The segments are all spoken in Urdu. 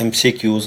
MCQs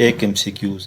1 MCQs।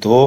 2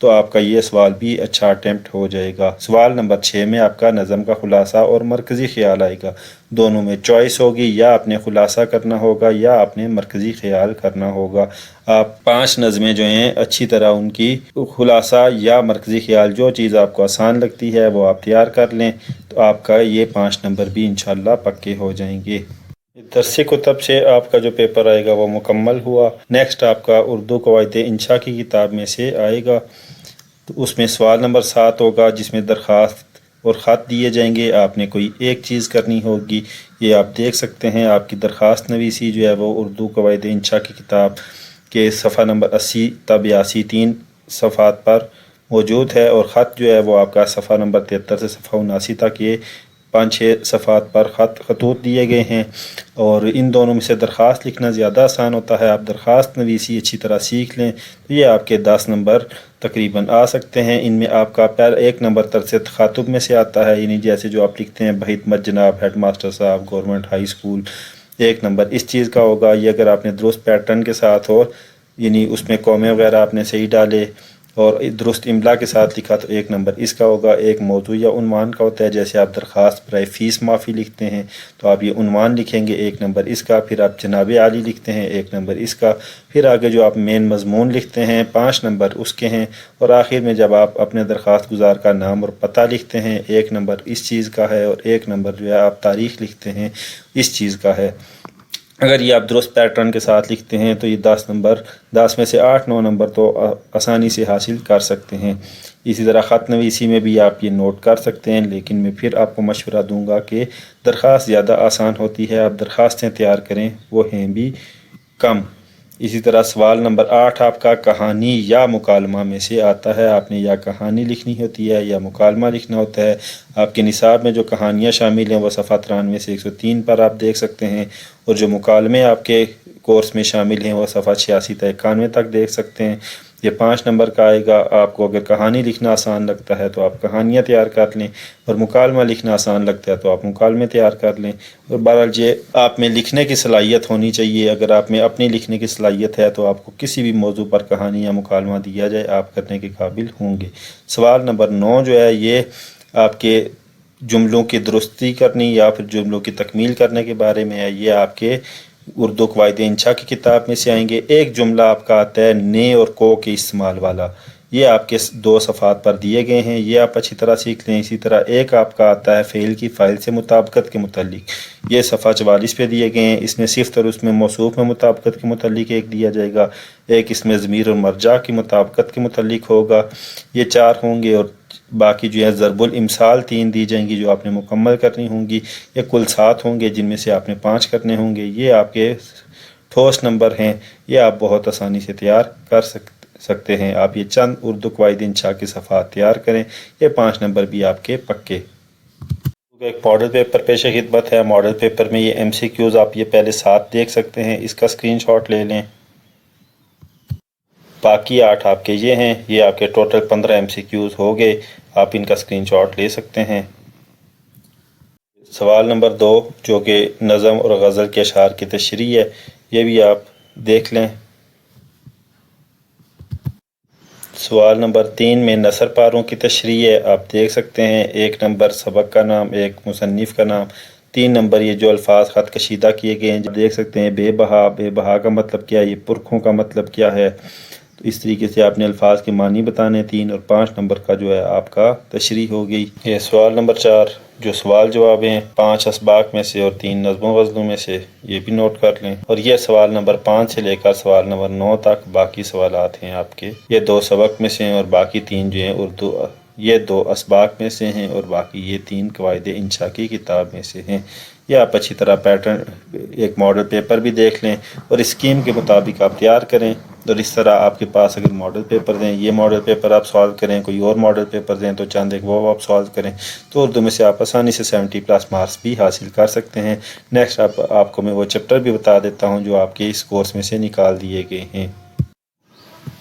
تو آپ کا یہ سوال بھی اچھا اٹیمپٹ ہو جائے گا۔ سوال نمبر 6 میں آپ کا نظم کا خلاصہ اور مرکزی خیال آئے گا، دونوں میں چوائس ہوگی، یا آپ نے خلاصہ کرنا ہوگا یا آپ نے مرکزی خیال کرنا ہوگا۔ آپ 5 نظمیں جو ہیں اچھی طرح ان کی خلاصہ یا مرکزی خیال جو چیز آپ کو آسان لگتی ہے وہ آپ تیار کر لیں، تو آپ کا یہ 5 نمبر بھی انشاءاللہ پکے ہو جائیں گے۔ درسی کتب سے آپ کا جو پیپر آئے گا وہ مکمل ہوا۔ نیکسٹ آپ کا اردو قواعد انشاء کی کتاب میں سے آئے گا، تو اس میں سوال نمبر 7 ہوگا جس میں درخواست اور خط دیے جائیں گے، آپ نے کوئی ایک چیز کرنی ہوگی۔ یہ آپ دیکھ سکتے ہیں آپ کی درخواست نویسی جو ہے وہ اردو قواعد انشاء کی کتاب کے صفحہ نمبر 80 تا 82 3 صفحات پر موجود ہے، اور خط جو ہے وہ آپ کا صفحہ نمبر 73 سے صفحہ 79 تک یہ 5-6 صفحات پر خطوط دیے گئے ہیں، اور ان دونوں میں سے درخواست لکھنا زیادہ آسان ہوتا ہے۔ آپ درخواست نویسی اچھی طرح سیکھ لیں تو یہ آپ کے 10 نمبر تقریباً آ سکتے ہیں۔ ان میں آپ کا پہلا 1 نمبر طرز تخاطب میں سے آتا ہے، یعنی جیسے جو آپ لکھتے ہیں بہت مت جناب ہیڈ ماسٹر صاحب گورنمنٹ ہائی اسکول، 1 نمبر اس چیز کا ہوگا۔ یہ اگر آپ نے درست پیٹرن کے ساتھ ہو، یعنی اس میں کومے وغیرہ آپ نے صحیح ڈالے اور درست املا کے ساتھ لکھا تو 1 نمبر اس کا ہوگا۔ ایک موضوع یا عنوان کا ہوتا ہے، جیسے آپ درخواست برائے فیس معافی لکھتے ہیں تو آپ یہ عنوان لکھیں گے 1 نمبر اس کا، پھر آپ جناب عالی لکھتے ہیں 1 نمبر اس کا، پھر آگے جو آپ مین مضمون لکھتے ہیں 5 نمبر اس کے ہیں، اور آخر میں جب آپ اپنے درخواست گزار کا نام اور پتہ لکھتے ہیں 1 نمبر اس چیز کا ہے، اور 1 نمبر جو ہے آپ تاریخ لکھتے ہیں اس چیز کا ہے۔ اگر یہ آپ درست پیٹرن کے ساتھ لکھتے ہیں تو یہ 10 میں سے 8-9 نمبر تو آسانی سے حاصل کر سکتے ہیں۔ اسی طرح خط نویسی میں بھی آپ یہ نوٹ کر سکتے ہیں، لیکن میں پھر آپ کو مشورہ دوں گا کہ درخواست زیادہ آسان ہوتی ہے، آپ درخواستیں تیار کریں وہ ہیں بھی کم۔ اسی طرح سوال نمبر 8 آپ کا کہانی یا مکالمہ میں سے آتا ہے، آپ نے یا کہانی لکھنی ہوتی ہے یا مکالمہ لکھنا ہوتا ہے۔ آپ کے نصاب میں جو کہانیاں شامل ہیں وہ صفحہ 93 سے 103 پر آپ دیکھ سکتے ہیں، اور جو مکالمے آپ کے کورس میں شامل ہیں وہ صفحہ 86 تا 91 تک دیکھ سکتے ہیں۔ یہ 5 نمبر کا آئے گا۔ آپ کو اگر کہانی لکھنا آسان لگتا ہے تو آپ کہانیاں تیار کر لیں، اور مکالمہ لکھنا آسان لگتا ہے تو آپ مکالمے تیار کر لیں، اور بہرحال یہ آپ میں لکھنے کی صلاحیت ہونی چاہیے۔ اگر آپ میں اپنی لکھنے کی صلاحیت ہے تو آپ کو کسی بھی موضوع پر کہانی یا مکالمہ دیا جائے آپ کرنے کے قابل ہوں گے۔ سوال نمبر 9 جو ہے یہ آپ کے جملوں کی درستی کرنی یا پھر جملوں کی تکمیل کرنے کے بارے میں ہے۔ یہ آپ کے اردو قواعد انشاء کی کتاب میں سے آئیں گے۔ ایک جملہ آپ کا آتا ہے نے اور کو کے استعمال والا، یہ آپ کے 2 صفحات پر دیے گئے ہیں، یہ آپ اچھی طرح سیکھ لیں۔ اسی طرح ایک آپ کا آتا ہے فعل کی فاعل سے مطابقت کے متعلق، یہ صفحہ 44 پہ دیے گئے ہیں۔ اس میں صفت اور اس میں موصوف میں مطابقت کے متعلق ایک دیا جائے گا، ایک اس میں ضمیر اور مرجع کی مطابقت کے متعلق ہوگا، یہ 4 ہوں گے، اور باقی جو ہے ضرب الامثال 3 دی جائیں گی جو آپ نے مکمل کرنی ہوں گی۔ یہ کل 7 ہوں گے جن میں سے آپ نے 5 کرنے ہوں گے۔ یہ آپ کے ٹھوس نمبر ہیں، یہ آپ بہت آسانی سے تیار کر سکتے ہیں۔ آپ یہ چند اردو قواعد انشاء کے صفحات تیار کریں، یہ 5 نمبر بھی آپ کے پکے۔ ایک ماڈل پیپر پیش خدمت ہے۔ ماڈل پیپر میں یہ MCQs آپ یہ پہلے 7 دیکھ سکتے ہیں، اس کا اسکرین شاٹ لے لیں۔ باقی 8 آپ کے یہ ہیں، یہ آپ کے ٹوٹل 15 MCQs ہو گئے، آپ ان کا اسکرین شاٹ لے سکتے ہیں۔ سوال نمبر 2 جو کہ نظم اور غزل کے اشعار کی تشریح ہے، یہ بھی آپ دیکھ لیں۔ سوال نمبر 3 میں نثر پاروں کی تشریح ہے، آپ دیکھ سکتے ہیں۔ 1 نمبر سبق کا نام، 1 مصنف کا نام، 3 نمبر یہ جو الفاظ خط کشیدہ کیے گئے ہیں دیکھ سکتے ہیں۔ بے بہا، بے بہا کا مطلب کیا ہے، یہ پرکھوں کا مطلب کیا ہے، تو اس طریقے سے آپ نے الفاظ کے معنی بتانے۔ 3 اور 5 نمبر کا جو ہے آپ کا تشریح ہو گئی۔ یہ سوال نمبر 4 جو سوال جواب ہیں 5 اسباق میں سے اور 3 نظم و غزلوں میں سے، یہ بھی نوٹ کر لیں۔ اور یہ سوال نمبر 5 سے لے کر سوال نمبر 9 تک باقی سوالات ہیں آپ کے، یہ 2 سبق میں سے ہیں اور باقی 3 جو ہیں اردو، یہ 2 اسباق میں سے ہیں اور باقی یہ 3 قواعد انشاء کی کتاب میں سے ہیں۔ یہ آپ اچھی طرح پیٹرن ایک ماڈل پیپر بھی دیکھ لیں اور اسکیم کے مطابق آپ تیار کریں، اور اس طرح آپ کے پاس اگر ماڈل پیپر دیں، یہ ماڈل پیپر آپ سوالو کریں، کوئی اور ماڈل پیپر دیں تو چند ایک وہ آپ سوالو کریں، تو اردو میں سے آپ آسانی سے 70+ مارکس بھی حاصل کر سکتے ہیں۔ نیکسٹ آپ کو میں وہ چیپٹر بھی بتا دیتا ہوں جو آپ کے اس کورس میں سے نکال دیے گئے ہیں۔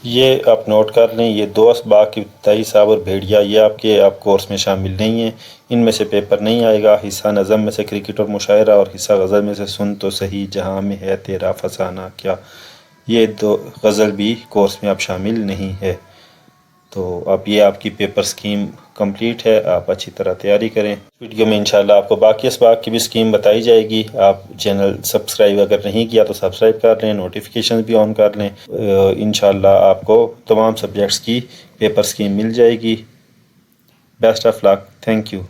یہ آپ نوٹ کر لیں، یہ 2 اسباق ابتدائی حساب اور بھیڑیا یہ آپ کورس میں شامل نہیں ہیں، ان میں سے پیپر نہیں آئے گا۔ حصہ نظم میں سے کرکٹ اور مشاعرہ، اور حصہ غزل میں سے سن تو صحیح جہاں میں ہے تیرا فسانہ کیا، یہ 2 غزل بھی کورس میں اب شامل نہیں ہے۔ تو تو اب یہ آپ کی پیپر سکیم کمپلیٹ ہے، آپ اچھی طرح تیاری کریں۔ ویڈیو میں انشاءاللہ آپ کو باقی اسباق کی بھی سکیم بتائی جائے گی۔ آپ چینل سبسکرائب اگر نہیں کیا تو سبسکرائب کر لیں، نوٹیفیکیشن بھی آن کر لیں۔ انشاءاللہ آپ کو تمام سبجیکٹس کی پیپر سکیم مل جائے گی۔ Best of luck, thank you.